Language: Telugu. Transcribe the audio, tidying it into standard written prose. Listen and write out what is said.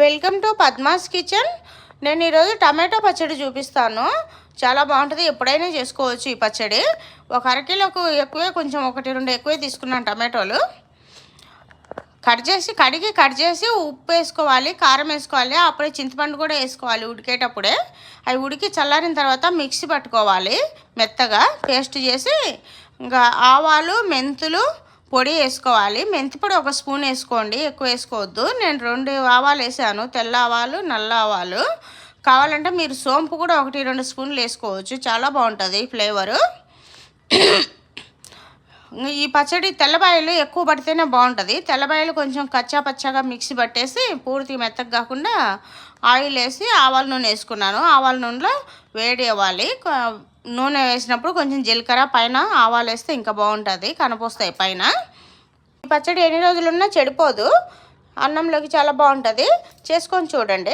Welcome to Padma's kitchen. నేను ఈరోజు టమాటో పచ్చడి చూపిస్తాను. చాలా బాగుంటుంది, ఎప్పుడైనా చేసుకోవచ్చు ఈ పచ్చడి. ఒక అరకిలోకు ఎక్కువే, కొంచెం 1-2 ఎక్కువే తీసుకున్నాను టమాటోలు. కట్ చేసి ఉప్పు వేసుకోవాలి, కారం వేసుకోవాలి, అప్పుడే చింతపండు కూడా వేసుకోవాలి ఉడికేటప్పుడే. అవి ఉడికి చల్లారిన తర్వాత మిక్సీ పట్టుకోవాలి, మెత్తగా పేస్ట్ చేసి. ఇంకా ఆవాలు, మెంతులు పొడి వేసుకోవాలి. మెంతి పొడి 1 స్పూన్ వేసుకోండి, ఎక్కువ వేసుకోవద్దు. నేను 2 ఆవాలు వేసాను, తెల్ల ఆవాలు, నల్ల ఆవాలు. కావాలంటే మీరు సోంపు కూడా 1-2 స్పూన్లు వేసుకోవచ్చు, చాలా బాగుంటుంది ఫ్లేవరు. ఈ పచ్చడి తెల్లబాయలు ఎక్కువ పడితేనే బాగుంటుంది. తెల్లబాయలు కొంచెం కచ్చా పచ్చాగా మిక్సీ పట్టేసి, పూర్తి మెత్తగా కాకుండా ఆయిల్ వేసి ఆవాల నూనె వేసుకున్నాను. ఆవాల నూనెలో వేడి అవ్వాలి. నూనె వేసినప్పుడు కొంచెం జీలకర్ర, పైన ఆవాలు వేస్తే ఇంకా బాగుంటుంది, కనపొస్తాయి పైన. ఈ పచ్చడి ఎన్ని రోజులున్నా చెడిపోదు, అన్నంలోకి చాలా బాగుంటుంది. చేసుకొని చూడండి.